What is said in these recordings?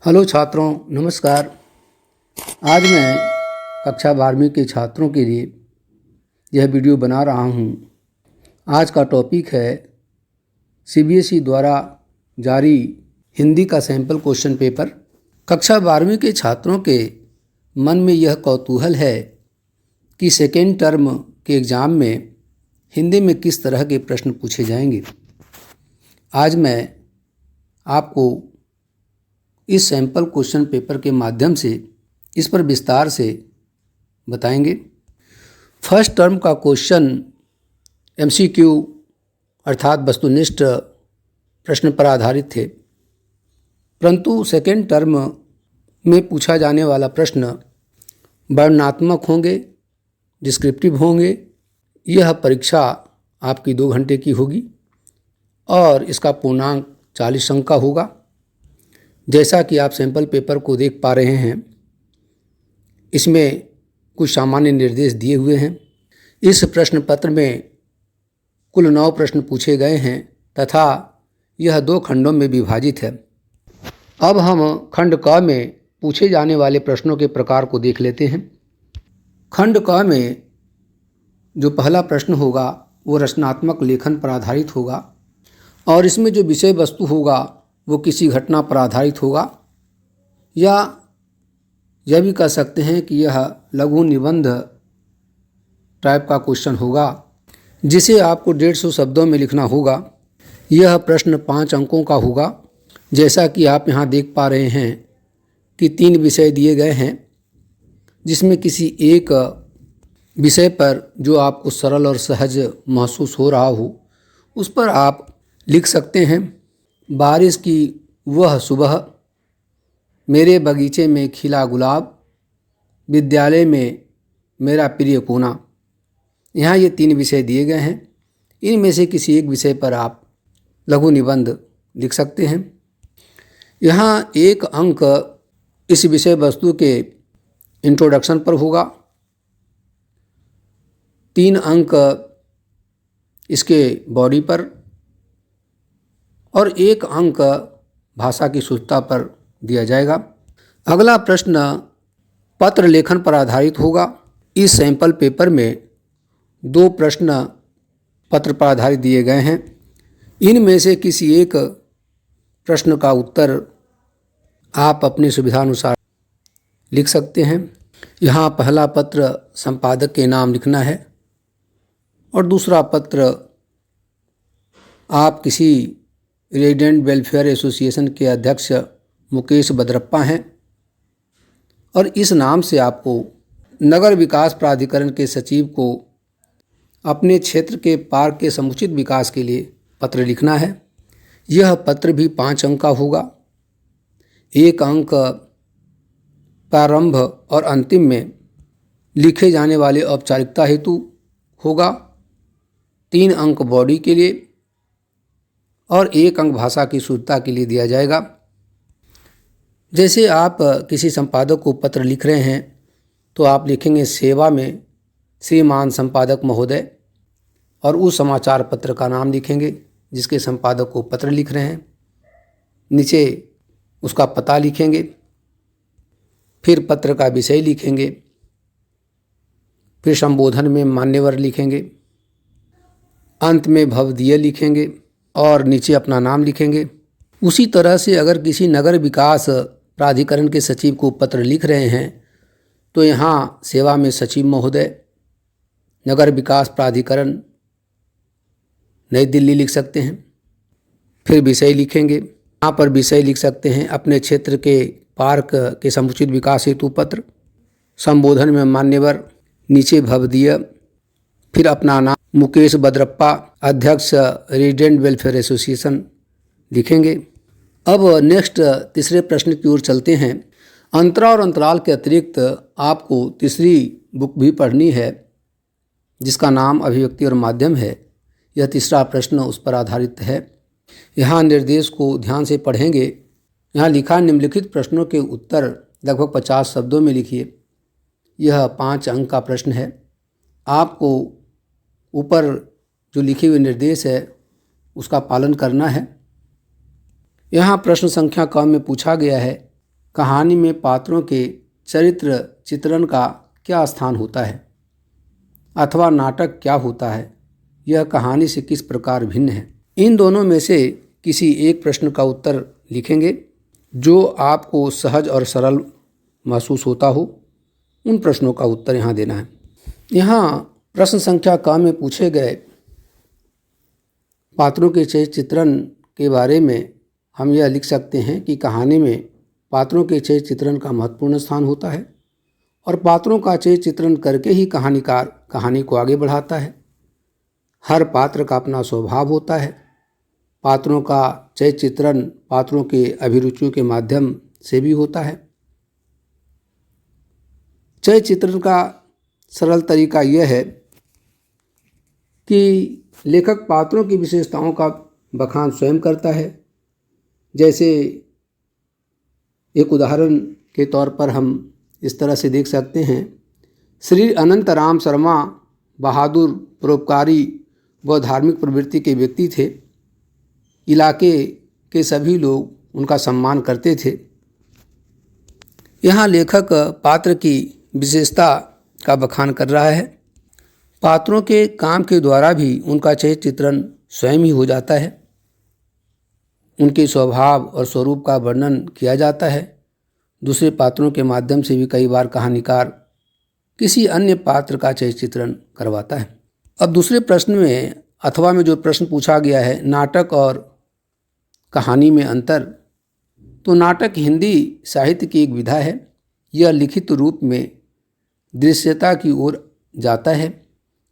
Hello छात्रों, नमस्कार। आज मैं कक्षा 12वीं के छात्रों के लिए यह वीडियो बना रहा हूँ। आज का टॉपिक है सीबीएसई द्वारा जारी हिंदी का सैंपल क्वेश्चन पेपर। कक्षा 12वीं के छात्रों के मन में यह कौतूहल है कि सेकेंड टर्म के एग्ज़ाम में हिंदी में किस तरह के प्रश्न पूछे जाएंगे। आज मैं आपको इस सैंपल क्वेश्चन पेपर के माध्यम से इस पर विस्तार से बताएंगे। फर्स्ट टर्म का क्वेश्चन एमसीक्यू अर्थात वस्तुनिष्ठ प्रश्न पर आधारित थे, परंतु सेकेंड टर्म में पूछा जाने वाला प्रश्न वर्णनात्मक होंगे, डिस्क्रिप्टिव होंगे। यह परीक्षा आपकी 2 घंटे की होगी और इसका पूर्णांक 40 अंक का होगा। जैसा कि आप सैंपल पेपर को देख पा रहे हैं, इसमें कुछ सामान्य निर्देश दिए हुए हैं। इस प्रश्न पत्र में कुल 9 प्रश्न पूछे गए हैं तथा यह 2 खंडों में विभाजित है। अब हम खंड क में पूछे जाने वाले प्रश्नों के प्रकार को देख लेते हैं। खंड क में जो पहला प्रश्न होगा वो रचनात्मक लेखन पर आधारित होगा और इसमें जो विषय वस्तु होगा वो किसी घटना पर आधारित होगा, या यह भी कह सकते हैं कि यह लघु निबंध टाइप का क्वेश्चन होगा जिसे आपको 150 शब्दों में लिखना होगा। यह प्रश्न 5 अंकों का होगा। जैसा कि आप यहाँ देख पा रहे हैं कि 3 विषय दिए गए हैं, जिसमें किसी एक विषय पर जो आपको सरल और सहज महसूस हो रहा हो उस पर आप लिख सकते हैं। बारिश की वह सुबह, मेरे बगीचे में खिला गुलाब, विद्यालय में मेरा प्रिय कोना। यहाँ ये 3 विषय दिए गए हैं। इनमें से किसी एक विषय पर आप लघु निबंध लिख सकते हैं। यहाँ 1 अंक इस विषय वस्तु के इंट्रोडक्शन पर होगा, 3 अंक इसके बॉडी पर और 1 अंक भाषा की शुद्धता पर दिया जाएगा। अगला प्रश्न पत्र लेखन पर आधारित होगा। इस सैंपल पेपर में 2 प्रश्न पत्र पर आधारित दिए गए हैं। इनमें से किसी एक प्रश्न का उत्तर आप अपनी सुविधानुसार लिख सकते हैं। यहाँ पहला पत्र संपादक के नाम लिखना है और दूसरा पत्र आप किसी रेजिडेंट वेलफेयर एसोसिएशन के अध्यक्ष मुकेश बद्रप्पा हैं और इस नाम से आपको नगर विकास प्राधिकरण के सचिव को अपने क्षेत्र के पार्क के समुचित विकास के लिए पत्र लिखना है। यह पत्र भी 5 अंक का होगा। 1 अंक प्रारंभ और अंतिम में लिखे जाने वाले औपचारिकता हेतु होगा, 3 अंक बॉडी के लिए और 1 अंक भाषा की शुद्धता के लिए दिया जाएगा। जैसे आप किसी संपादक को पत्र लिख रहे हैं तो आप लिखेंगे सेवा में श्रीमान संपादक महोदय और उस समाचार पत्र का नाम लिखेंगे जिसके संपादक को पत्र लिख रहे हैं। नीचे उसका पता लिखेंगे, फिर पत्र का विषय लिखेंगे, फिर संबोधन में मान्यवर लिखेंगे, अंत में भवदीय लिखेंगे और नीचे अपना नाम लिखेंगे। उसी तरह से अगर किसी नगर विकास प्राधिकरण के सचिव को पत्र लिख रहे हैं तो यहाँ सेवा में सचिव महोदय, नगर विकास प्राधिकरण नई दिल्ली लिख सकते हैं। फिर विषय लिखेंगे, यहाँ पर विषय लिख सकते हैं अपने क्षेत्र के पार्क के समुचित विकास हेतु पत्र, संबोधन में मान्यवर, नीचे भवदीय, फिर अपना नाम मुकेश बद्रप्पा अध्यक्ष रेजिडेंट वेलफेयर एसोसिएशन लिखेंगे। अब नेक्स्ट तीसरे प्रश्न की ओर चलते हैं। अंतरा और अंतराल के अतिरिक्त आपको तीसरी बुक भी पढ़नी है जिसका नाम अभिव्यक्ति और माध्यम है। यह तीसरा प्रश्न उस पर आधारित है। यहाँ निर्देश को ध्यान से पढ़ेंगे। यहाँ लिखा निम्नलिखित प्रश्नों के उत्तर लगभग 50 शब्दों में लिखिए। यह 5 अंक का प्रश्न है। आपको ऊपर जो लिखे हुए निर्देश है उसका पालन करना है। यहाँ प्रश्न संख्या क में पूछा गया है कहानी में पात्रों के चरित्र चित्रण का क्या स्थान होता है, अथवा नाटक क्या होता है, यह कहानी से किस प्रकार भिन्न है। इन दोनों में से किसी एक प्रश्न का उत्तर लिखेंगे जो आपको सहज और सरल महसूस होता हो। उन प्रश्नों का उत्तर यहाँ देना है। यहाँ प्रश्न संख्या क में पूछे गए पात्रों के चरित्र चित्रण के बारे में हम यह लिख सकते हैं कि कहानी में पात्रों के चरित्र चित्रण का महत्वपूर्ण स्थान होता है और पात्रों का चरित्र चित्रण करके ही कहानीकार कहानी को आगे बढ़ाता है। हर पात्र का अपना स्वभाव होता है। पात्रों का चरित्र चित्रण पात्रों के अभिरुचियों के माध्यम से भी होता है। चरित्र चित्रण का सरल तरीका यह है कि लेखक पात्रों की विशेषताओं का बखान स्वयं करता है। जैसे एक उदाहरण के तौर पर हम इस तरह से देख सकते हैं, श्री अनंत राम शर्मा बहादुर, परोपकारी व धार्मिक प्रवृत्ति के व्यक्ति थे। इलाके के सभी लोग उनका सम्मान करते थे। यहाँ लेखक पात्र की विशेषता का बखान कर रहा है। पात्रों के काम के द्वारा भी उनका चरित्र चित्रण स्वयं ही हो जाता है। उनके स्वभाव और स्वरूप का वर्णन किया जाता है। दूसरे पात्रों के माध्यम से भी कई बार कहानीकार किसी अन्य पात्र का चरित्र चित्रण करवाता है। अब दूसरे प्रश्न में अथवा में जो प्रश्न पूछा गया है, नाटक और कहानी में अंतर, तो नाटक हिंदी साहित्य की एक विधा है। यह लिखित रूप में दृश्यता की ओर जाता है।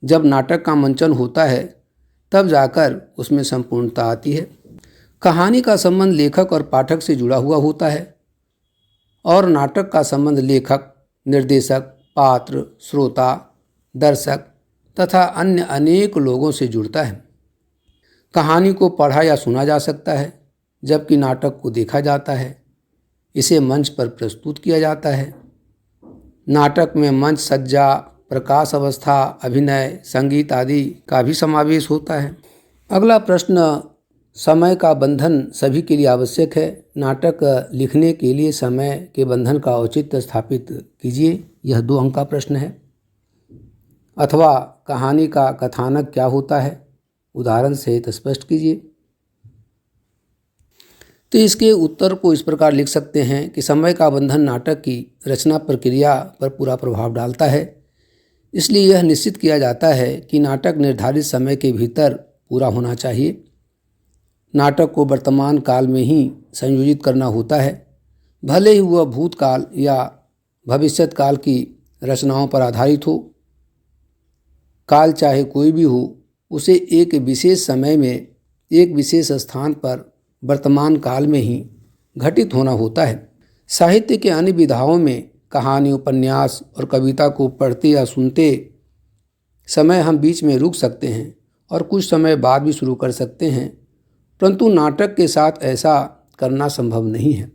जब नाटक का मंचन होता है तब जाकर उसमें संपूर्णता आती है। कहानी का संबंध लेखक और पाठक से जुड़ा हुआ होता है और नाटक का संबंध लेखक, निर्देशक, पात्र, श्रोता, दर्शक तथा अन्य अनेक लोगों से जुड़ता है। कहानी को पढ़ा या सुना जा सकता है, जबकि नाटक को देखा जाता है। इसे मंच पर प्रस्तुत किया जाता है। नाटक में मंच सज्जा, प्रकाश अवस्था, अभिनय, संगीत आदि का भी समावेश होता है। अगला प्रश्न, समय का बंधन सभी के लिए आवश्यक है। नाटक लिखने के लिए समय के बंधन का औचित्य स्थापित कीजिए। यह 2 अंक का प्रश्न है। अथवा कहानी का कथानक क्या होता है, उदाहरण सहित स्पष्ट कीजिए। तो इसके उत्तर को इस प्रकार लिख सकते हैं कि समय का बंधन नाटक की रचना प्रक्रिया पर पूरा प्रभाव डालता है। इसलिए यह निश्चित किया जाता है कि नाटक निर्धारित समय के भीतर पूरा होना चाहिए। नाटक को वर्तमान काल में ही संयोजित करना होता है, भले ही वह भूतकाल या भविष्यत काल की रचनाओं पर आधारित हो। काल चाहे कोई भी हो, उसे एक विशेष समय में एक विशेष स्थान पर वर्तमान काल में ही घटित होना होता है। साहित्य के अन्य विधाओं में कहानी, उपन्यास और कविता को पढ़ते या सुनते समय हम बीच में रुक सकते हैं और कुछ समय बाद भी शुरू कर सकते हैं, परंतु नाटक के साथ ऐसा करना संभव नहीं है।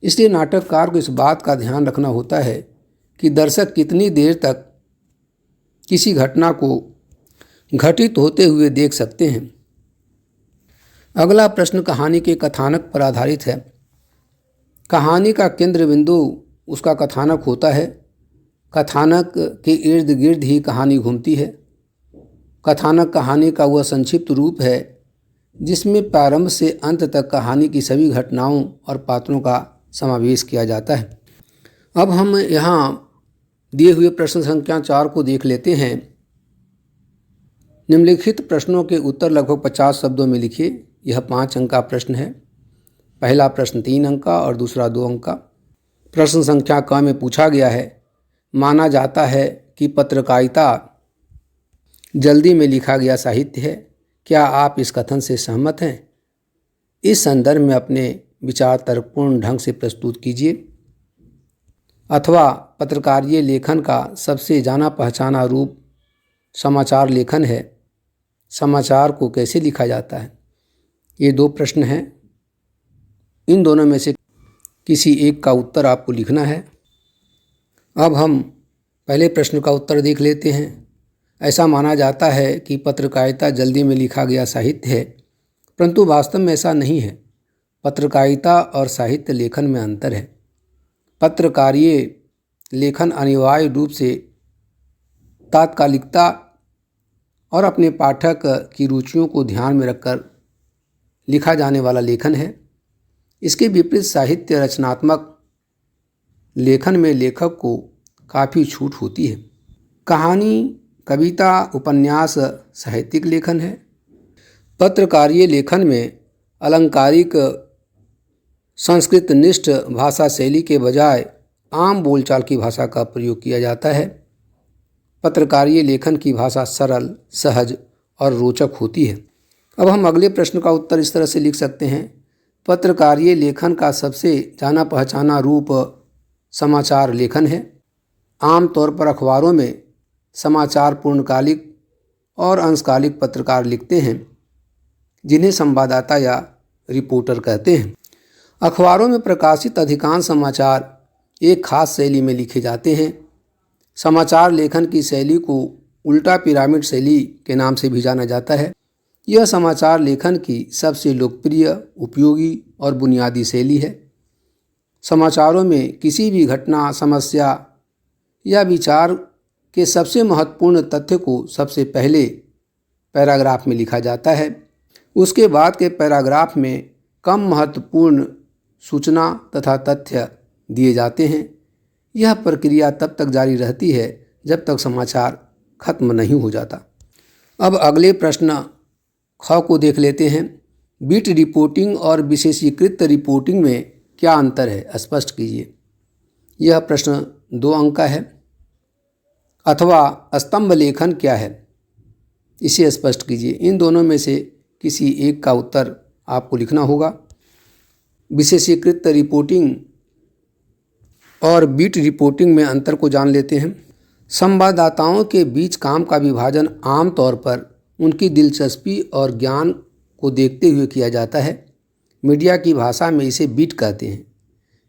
इसलिए नाटककार को इस बात का ध्यान रखना होता है कि दर्शक कितनी देर तक किसी घटना को घटित होते हुए देख सकते हैं। अगला प्रश्न कहानी के कथानक पर आधारित है। कहानी का केंद्र बिंदु उसका कथानक होता है। कथानक के इर्द गिर्द ही कहानी घूमती है। कथानक कहानी का वह संक्षिप्त रूप है जिसमें प्रारंभ से अंत तक कहानी की सभी घटनाओं और पात्रों का समावेश किया जाता है। अब हम यहाँ दिए हुए प्रश्न संख्या 4 को देख लेते हैं। निम्नलिखित प्रश्नों के उत्तर लगभग 50 शब्दों में लिखिए। यह 5 अंक का प्रश्न है। पहला प्रश्न 3 अंक का और दूसरा 2 अंक का। प्रश्न संख्या क में पूछा गया है, माना जाता है कि पत्रकारिता जल्दी में लिखा गया साहित्य है। क्या आप इस कथन से सहमत हैं? इस संदर्भ में अपने विचार तर्कपूर्ण ढंग से प्रस्तुत कीजिए। अथवा पत्रकारीय लेखन का सबसे जाना पहचाना रूप समाचार लेखन है। समाचार को कैसे लिखा जाता है? ये 2 प्रश्न हैं। इन दोनों में से किसी एक का उत्तर आपको लिखना है। अब हम पहले प्रश्न का उत्तर देख लेते हैं। ऐसा माना जाता है कि पत्रकारिता जल्दी में लिखा गया साहित्य है, परंतु वास्तव में ऐसा नहीं है। पत्रकारिता और साहित्य लेखन में अंतर है। पत्रकारीय लेखन अनिवार्य रूप से तात्कालिकता और अपने पाठक की रुचियों को ध्यान में रखकर लिखा जाने वाला लेखन है। इसके विपरीत साहित्य रचनात्मक लेखन में लेखक को काफ़ी छूट होती है। कहानी, कविता, उपन्यास साहित्यिक लेखन है। पत्रकारीय लेखन में अलंकारिक संस्कृतनिष्ठ भाषा शैली के बजाय आम बोलचाल की भाषा का प्रयोग किया जाता है। पत्रकारीय लेखन की भाषा सरल, सहज और रोचक होती है। अब हम अगले प्रश्न का उत्तर इस तरह से लिख सकते हैं। पत्रकारीय लेखन का सबसे जाना पहचाना रूप समाचार लेखन है। आमतौर पर अखबारों में समाचार पूर्णकालिक और अंशकालिक पत्रकार लिखते हैं, जिन्हें संवाददाता या रिपोर्टर कहते हैं। अखबारों में प्रकाशित अधिकांश समाचार एक खास शैली में लिखे जाते हैं। समाचार लेखन की शैली को उल्टा पिरामिड शैली के नाम से भी जाना जाता है। यह समाचार लेखन की सबसे लोकप्रिय, उपयोगी और बुनियादी शैली है। समाचारों में किसी भी घटना, समस्या या विचार के सबसे महत्वपूर्ण तथ्य को सबसे पहले पैराग्राफ में लिखा जाता है। उसके बाद के पैराग्राफ में कम महत्वपूर्ण सूचना तथा तथ्य दिए जाते हैं। यह प्रक्रिया तब तक जारी रहती है जब तक समाचार खत्म नहीं हो जाता। अब अगले प्रश्न ख को देख लेते हैं। बीट रिपोर्टिंग और विशेषीकृत रिपोर्टिंग में क्या अंतर है, स्पष्ट कीजिए। यह प्रश्न 2 अंक का है। अथवा स्तंभ लेखन क्या है, इसे स्पष्ट कीजिए। इन दोनों में से किसी एक का उत्तर आपको लिखना होगा। विशेषीकृत रिपोर्टिंग और बीट रिपोर्टिंग में अंतर को जान लेते हैं। संवाददाताओं के बीच काम का विभाजन आमतौर पर उनकी दिलचस्पी और ज्ञान को देखते हुए किया जाता है। मीडिया की भाषा में इसे बीट कहते हैं।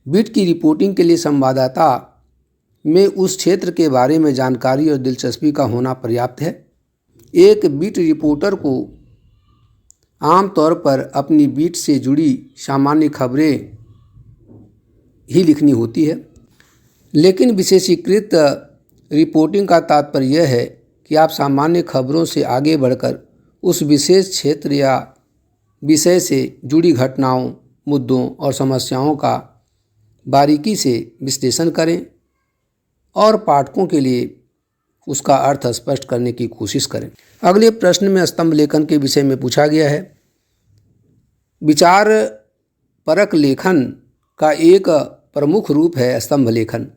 बीट की रिपोर्टिंग के लिए संवाददाता में उस क्षेत्र के बारे में जानकारी और दिलचस्पी का होना पर्याप्त है। एक बीट रिपोर्टर को आमतौर पर अपनी बीट से जुड़ी सामान्य खबरें ही लिखनी होती है। लेकिन विशेषीकृत रिपोर्टिंग का तात्पर्य यह है कि आप सामान्य खबरों से आगे बढ़कर उस विशेष क्षेत्र या विषय से जुड़ी घटनाओं, मुद्दों और समस्याओं का बारीकी से विश्लेषण करें और पाठकों के लिए उसका अर्थ स्पष्ट करने की कोशिश करें। अगले प्रश्न में स्तंभ लेखन के विषय में पूछा गया है। विचार परक लेखन का एक प्रमुख रूप है स्तंभ लेखन।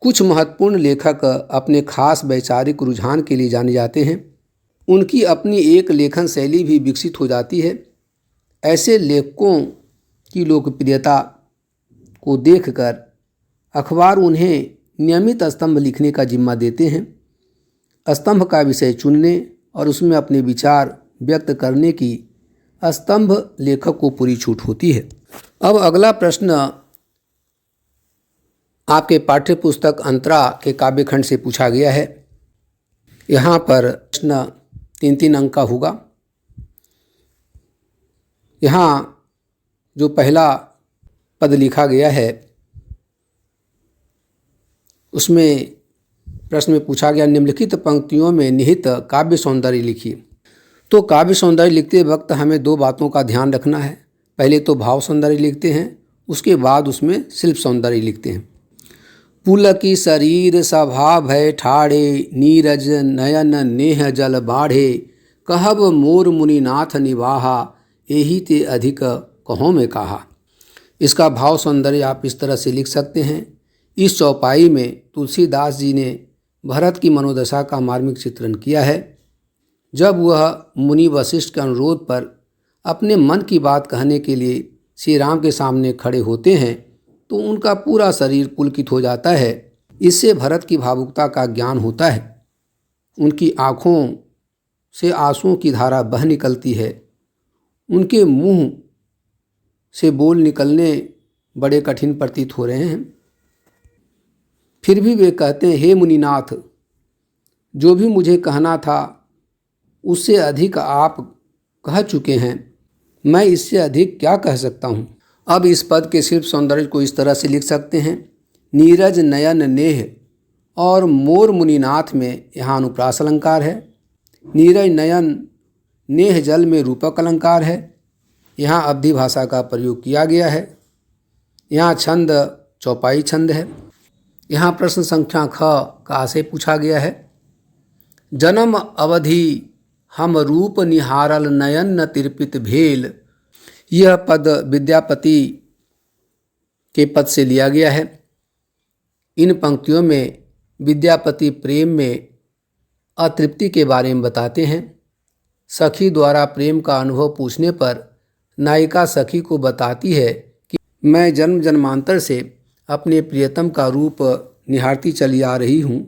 कुछ महत्वपूर्ण लेखक अपने खास वैचारिक रुझान के लिए जाने जाते हैं। उनकी अपनी एक लेखन शैली भी विकसित हो जाती है। ऐसे लेखकों की लोकप्रियता को देखकर अखबार उन्हें नियमित स्तंभ लिखने का जिम्मा देते हैं। स्तंभ का विषय चुनने और उसमें अपने विचार व्यक्त करने की स्तंभ लेखक को पूरी छूट होती है। अब अगला प्रश्न आपके पाठ्य पुस्तक अंतरा के काव्यखंड से पूछा गया है। यहाँ पर प्रश्न 3-3 अंक का होगा। यहाँ जो पहला पद लिखा गया है उसमें प्रश्न में पूछा गया, निम्नलिखित पंक्तियों में निहित काव्य सौंदर्य लिखिए। तो काव्य सौंदर्य लिखते वक्त हमें 2 बातों का ध्यान रखना है। पहले तो भाव सौंदर्य लिखते हैं, उसके बाद उसमें शिल्प सौंदर्य लिखते हैं। पुलकी शरीर सभा भय ठाड़े, नीरज नयन नेह जल बाढ़े, कहब मोर मुनिनाथ निवाहा, एही ते अधिक कहो में कहा। इसका भाव सौंदर्य आप इस तरह से लिख सकते हैं। इस चौपाई में तुलसीदास जी ने भरत की मनोदशा का मार्मिक चित्रण किया है। जब वह मुनि वशिष्ठ के अनुरोध पर अपने मन की बात कहने के लिए श्री राम के सामने खड़े होते हैं तो उनका पूरा शरीर पुलकित हो जाता है। इससे भरत की भावुकता का ज्ञान होता है। उनकी आँखों से आंसुओं की धारा बह निकलती है। उनके मुंह से बोल निकलने बड़े कठिन प्रतीत हो रहे हैं। फिर भी वे कहते हैं, हे मुनिनाथ, जो भी मुझे कहना था उससे अधिक आप कह चुके हैं। मैं इससे अधिक क्या कह सकता हूँ। अब इस पद के शिल्प सौंदर्य को इस तरह से लिख सकते हैं। नीरज नयन नेह और मोर मुनिनाथ में यहाँ अनुप्रास अलंकार है। नीरज नयन नेह जल में रूपक अलंकार है। यहाँ अवधि भाषा का प्रयोग किया गया है। यहाँ छंद चौपाई छंद है। यहाँ प्रश्न संख्या ख का से पूछा गया है। जन्म अवधि हम रूप निहारल नयन न तिरपित भेल। यह पद विद्यापति के पद से लिया गया है। इन पंक्तियों में विद्यापति प्रेम में अतृप्ति के बारे में बताते हैं। सखी द्वारा प्रेम का अनुभव पूछने पर नायिका सखी को बताती है कि मैं जन्म जन्मांतर से अपने प्रियतम का रूप निहारती चली आ रही हूँ,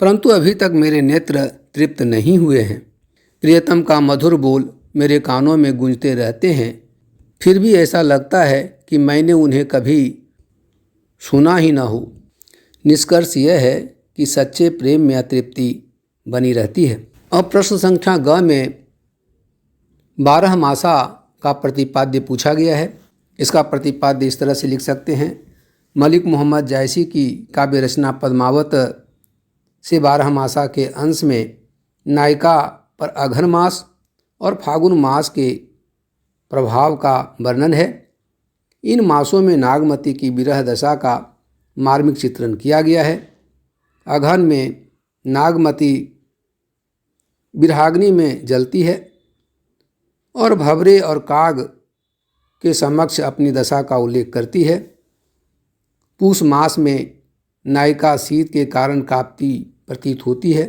परंतु अभी तक मेरे नेत्र तृप्त नहीं हुए हैं। प्रियतम का मधुर बोल मेरे कानों में गूंजते रहते हैं, फिर भी ऐसा लगता है कि मैंने उन्हें कभी सुना ही न हो। निष्कर्ष यह है कि सच्चे प्रेम में अतृप्ति बनी रहती है। अब प्रश्न संख्या ग में 12 मासा का प्रतिपाद्य पूछा गया है। इसका प्रतिपाद्य इस तरह से लिख सकते हैं। मलिक मोहम्मद जायसी की काव्य रचना पद्मावत से 12 मासा के अंश में नायिका पर अघन मास और फागुन मास के प्रभाव का वर्णन है। इन मासों में नागमती की विरह दशा का मार्मिक चित्रण किया गया है। अघन में नागमती विरहाग्नि में जलती है और भंवरे और काग के समक्ष अपनी दशा का उल्लेख करती है। पूष मास में नायिका शीत के कारण कांपती प्रतीत होती है।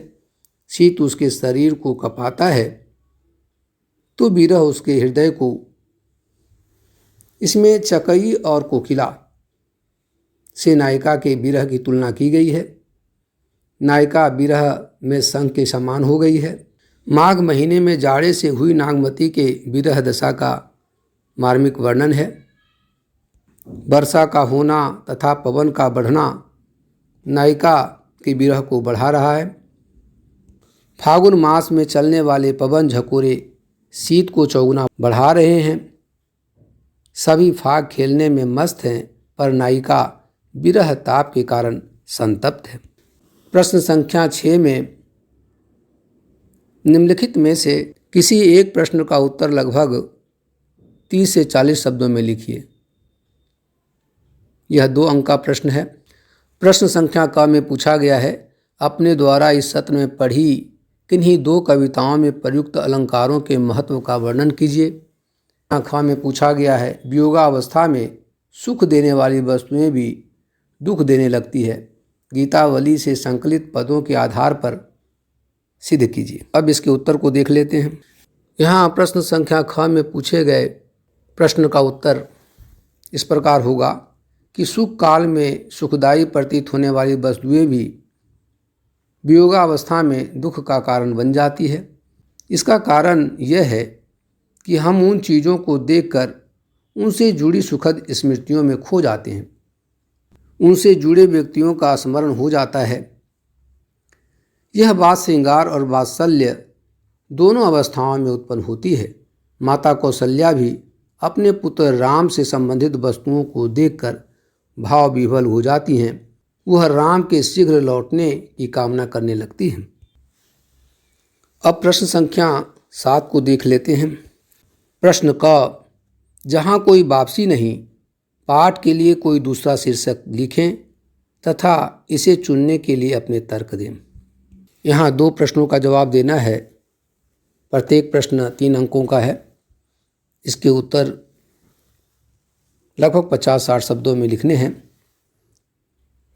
शीत उसके शरीर को कपाता है तो विरह उसके हृदय को। इसमें चकई और कोकिला से नायिका के विरह की तुलना की गई है। नायिका विरह में शंख के समान हो गई है। माघ महीने में जाड़े से हुई नागमती के विरह दशा का मार्मिक वर्णन है। वर्षा का होना तथा पवन का बढ़ना नायिका के विरह को बढ़ा रहा है। फागुन मास में चलने वाले पवन झकोरे शीत को चौगुना बढ़ा रहे हैं। सभी फाग खेलने में मस्त हैं, पर नायिका विरह ताप के कारण संतप्त है। प्रश्न संख्या 6 में निम्नलिखित में से किसी एक प्रश्न का उत्तर लगभग 30 से 40 शब्दों में लिखिए। यह 2 अंक का प्रश्न है। प्रश्न संख्या क में पूछा गया है, अपने द्वारा इस सत्र में पढ़ी किन्हीं 2 कविताओं में प्रयुक्त अलंकारों के महत्व का वर्णन कीजिए। ख में पूछा गया है, वियोगावस्था में सुख देने वाली वस्तुएं भी दुख देने लगती है। गीतावली से संकलित पदों के आधार पर सिद्ध कीजिए। अब इसके उत्तर को देख लेते हैं। यहाँ प्रश्न संख्या ख में पूछे गए प्रश्न का उत्तर इस प्रकार होगा कि सुख काल में सुखदायी प्रतीत होने वाली वस्तुएं भी वियोगावस्था में दुख का कारण बन जाती है। इसका कारण यह है कि हम उन चीज़ों को देखकर उनसे जुड़ी सुखद स्मृतियों में खो जाते हैं। उनसे जुड़े व्यक्तियों का स्मरण हो जाता है। यह बात श्रृंगार और वात्सल्य दोनों अवस्थाओं में उत्पन्न होती है। माता कौशल्या भी अपने पुत्र राम से संबंधित वस्तुओं को देखकर भाव विह्वल हो जाती हैं। वह राम के शीघ्र लौटने की कामना करने लगती हैं। अब प्रश्न संख्या 7 को देख लेते हैं। प्रश्न क, जहाँ कोई वापसी नहीं, पाठ के लिए कोई दूसरा शीर्षक लिखें तथा इसे चुनने के लिए अपने तर्क दें। यहाँ 2 प्रश्नों का जवाब देना है। प्रत्येक प्रश्न 3 अंकों का है। इसके उत्तर लगभग 50-60 शब्दों में लिखने हैं।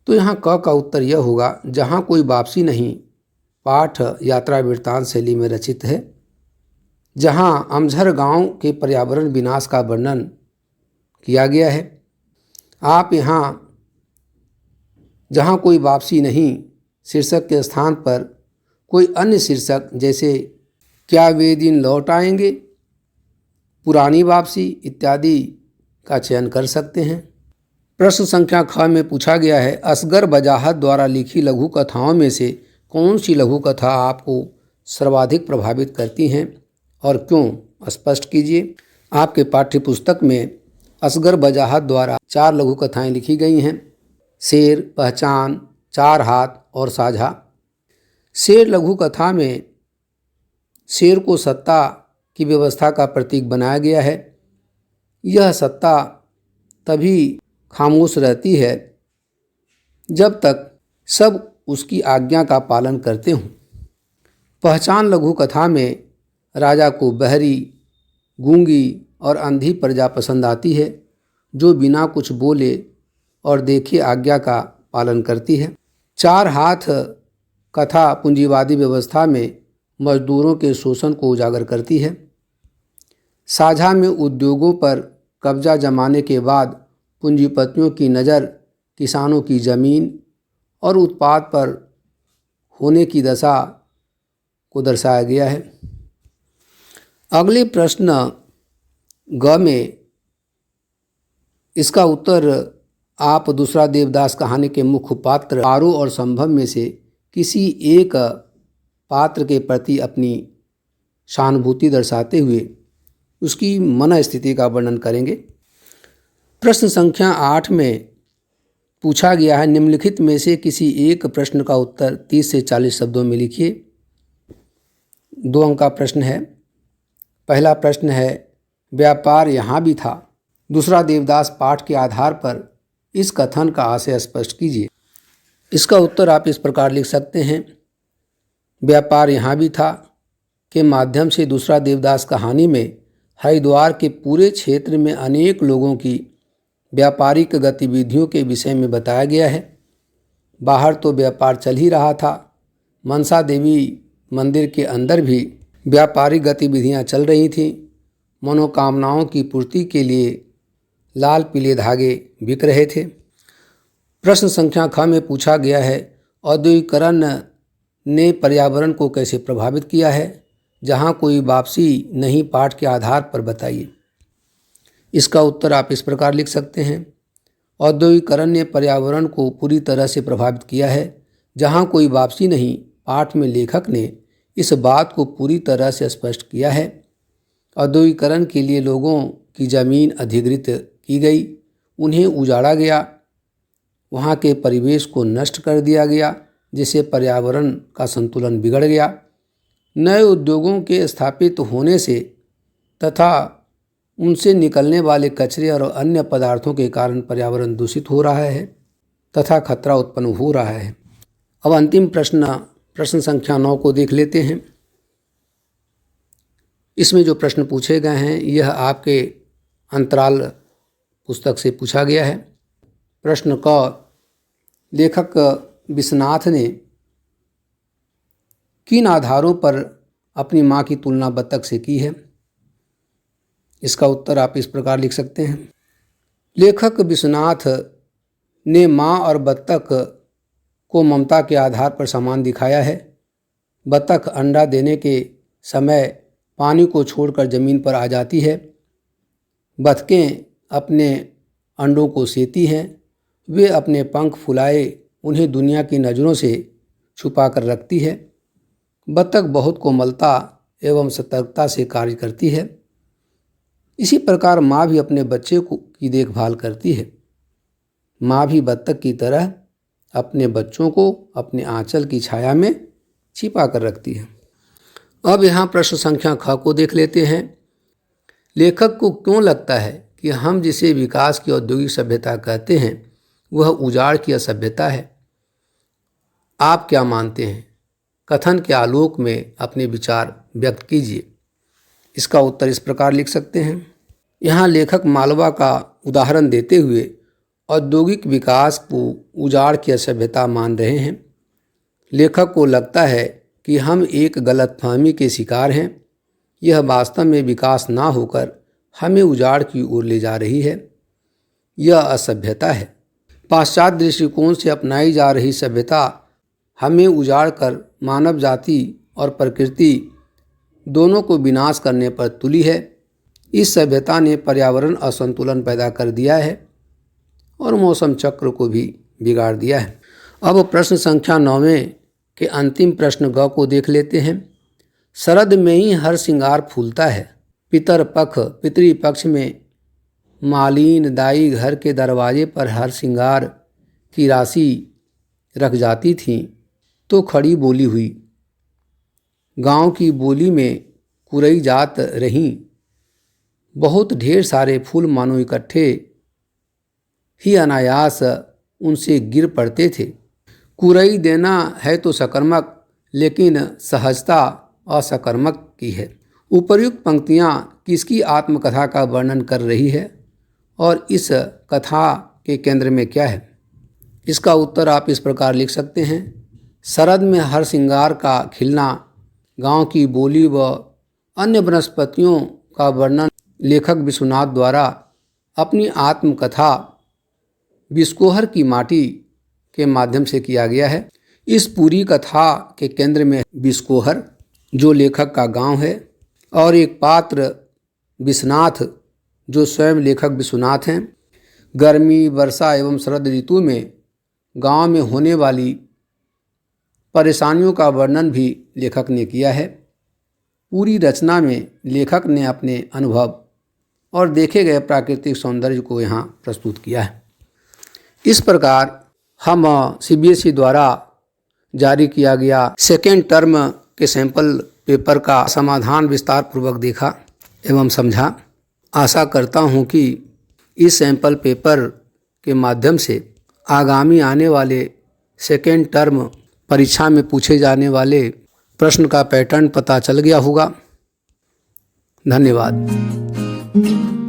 तो यहाँ क का उत्तर यह होगा, जहाँ कोई वापसी नहीं पाठ यात्रा वृत्तांत शैली में रचित है। जहाँ अमझर गांव के पर्यावरण विनाश का वर्णन किया गया है। आप यहाँ जहाँ कोई वापसी नहीं शीर्षक के स्थान पर कोई अन्य शीर्षक जैसे क्या वे दिन लौट आएंगे, पुरानी वापसी इत्यादि का चयन कर सकते हैं। प्रश्न संख्या ख में पूछा गया है, असगर बजाहत द्वारा लिखी लघु कथाओं में से कौन सी लघु कथा आपको सर्वाधिक प्रभावित करती हैं और क्यों, स्पष्ट कीजिए। आपके पाठ्य पुस्तक में असगर बजाहत द्वारा 4 लघु कथाएं लिखी गई हैं। शेर, पहचान, 4 हाथ और साझा। शेर लघु कथा में शेर को सत्ता की व्यवस्था का प्रतीक बनाया गया है। यह सत्ता तभी खामोश रहती है जब तक सब उसकी आज्ञा का पालन करते हों। पहचान लघु कथा में राजा को बहरी, गूंगी और अंधी प्रजा पसंद आती है, जो बिना कुछ बोले और देखे आज्ञा का पालन करती है। 4 हाथ कथा पूंजीवादी व्यवस्था में मजदूरों के शोषण को उजागर करती है। साझा में उद्योगों पर कब्जा जमाने के बाद पूंजीपतियों की नज़र किसानों की ज़मीन और उत्पाद पर होने की दशा को दर्शाया गया है। अगले प्रश्न ग में इसका उत्तर आप दूसरा देवदास कहानी के मुख्य पात्र आरो और संभव में से किसी एक पात्र के प्रति अपनी सहानुभूति दर्शाते हुए उसकी मन स्थिति का वर्णन करेंगे। प्रश्न संख्या 8 में पूछा गया है, निम्नलिखित में से किसी एक प्रश्न का उत्तर 30 से 40 शब्दों में लिखिए। 2 अंक का प्रश्न है। पहला प्रश्न है, व्यापार यहाँ भी था। दूसरा देवदास पाठ के आधार पर इस कथन का आशय स्पष्ट कीजिए। इसका उत्तर आप इस प्रकार लिख सकते हैं, व्यापार यहाँ भी था के माध्यम से दूसरा देवदास कहानी में हरिद्वार के पूरे क्षेत्र में अनेक लोगों की व्यापारिक गतिविधियों के विषय में बताया गया है। बाहर तो व्यापार चल ही रहा था, मनसा देवी मंदिर के अंदर भी व्यापारिक गतिविधियां चल रही थीं। मनोकामनाओं की पूर्ति के लिए लाल पीले धागे बिक रहे थे। प्रश्न संख्या ख में पूछा गया है, औद्योगिकरण ने पर्यावरण को कैसे प्रभावित किया है। जहां कोई वापसी नहीं, पाठ के आधार पर बताइए। इसका उत्तर आप इस प्रकार लिख सकते हैं, औद्योगिकरण ने पर्यावरण को पूरी तरह से प्रभावित किया है। जहां कोई वापसी नहीं, पाठ में लेखक ने इस बात को पूरी तरह से स्पष्ट किया है। औद्योगिकरण के लिए लोगों की ज़मीन अधिग्रहित की गई, उन्हें उजाड़ा गया, वहाँ के परिवेश को नष्ट कर दिया गया, जिससे पर्यावरण का संतुलन बिगड़ गया। नए उद्योगों के स्थापित होने से तथा उनसे निकलने वाले कचरे और अन्य पदार्थों के कारण पर्यावरण दूषित हो रहा है तथा खतरा उत्पन्न हो रहा है। अब अंतिम प्रश्न संख्या 9 को देख लेते हैं। इसमें जो प्रश्न पूछे गए हैं यह आपके अंतराल पुस्तक से पूछा गया है। प्रश्न क, लेखक विश्वनाथ ने किन आधारों पर अपनी माँ की तुलना बत्तख से की है। इसका उत्तर आप इस प्रकार लिख सकते हैं, लेखक विश्वनाथ ने माँ और बत्तख को ममता के आधार पर समान दिखाया है। बत्तख अंडा देने के समय पानी को छोड़कर ज़मीन पर आ जाती है। बतखें अपने अंडों को सेती हैं। वे अपने पंख फुलाए उन्हें दुनिया की नज़रों से छुपा कर रखती है। बत्तख बहुत कोमलता एवं सतर्कता से कार्य करती है। इसी प्रकार माँ भी अपने बच्चे की देखभाल करती है। माँ भी बत्तख की तरह अपने बच्चों को अपने आंचल की छाया में छिपा कर रखती है। अब यहाँ प्रश्न संख्या ख को देख लेते हैं। लेखक को क्यों लगता है कि हम जिसे विकास की औद्योगिक सभ्यता कहते हैं वह उजाड़ की असभ्यता है। आप क्या मानते हैं? कथन के आलोक में अपने विचार व्यक्त कीजिए। इसका उत्तर इस प्रकार लिख सकते हैं। यहाँ लेखक मालवा का उदाहरण देते हुए औद्योगिक विकास को उजाड़ की असभ्यता मान रहे हैं। लेखक को लगता है कि हम एक गलतफहमी के शिकार हैं। यह वास्तव में विकास ना होकर हमें उजाड़ की ओर ले जा रही है। यह असभ्यता है। पाश्चात्य दृष्टिकोण से अपनाई जा रही सभ्यता हमें उजाड़ कर मानव जाति और प्रकृति दोनों को विनाश करने पर तुली है। इस सभ्यता ने पर्यावरण असंतुलन पैदा कर दिया है और मौसम चक्र को भी बिगाड़ दिया है। अब प्रश्न संख्या 9 के अंतिम प्रश्न ग को देख लेते हैं। शरद में ही हर श्रृंगार फूलता है, पितृपक्ष में मालिन दाई घर के दरवाजे पर हर श्रृंगार की राशि रख जाती थीं तो खड़ी बोली हुई। गांव की बोली में कुरई जात रहीं। बहुत ढेर सारे फूल मानो इकट्ठे ही अनायास उनसे गिर पड़ते थे। कुरई देना है तो सकर्मक, लेकिन सहजता असकर्मक की है। उपर्युक्त पंक्तियाँ किसकी आत्मकथा का वर्णन कर रही है और इस कथा के केंद्र में क्या है? इसका उत्तर आप इस प्रकार लिख सकते हैं। शरद में हर श्रृंगार का खिलना, गांव की बोली व अन्य वनस्पतियों का वर्णन लेखक विश्वनाथ द्वारा अपनी आत्मकथा बिस्कोहर की माटी के माध्यम से किया गया है। इस पूरी कथा के केंद्र में बिस्कोहर जो लेखक का गांव है और एक पात्र विश्वनाथ जो स्वयं लेखक विश्वनाथ हैं। गर्मी, वर्षा एवं शरद ऋतु में गांव में होने वाली परेशानियों का वर्णन भी लेखक ने किया है। पूरी रचना में लेखक ने अपने अनुभव और देखे गए प्राकृतिक सौंदर्य को यहाँ प्रस्तुत किया है। इस प्रकार हम CBSE द्वारा जारी किया गया सेकेंड टर्म के सैंपल पेपर का समाधान विस्तार पूर्वक देखा एवं समझा। आशा करता हूँ कि इस सैंपल पेपर के माध्यम से आगामी आने वाले सेकेंड टर्म परीक्षा में पूछे जाने वाले प्रश्न का पैटर्न पता चल गया होगा। धन्यवाद।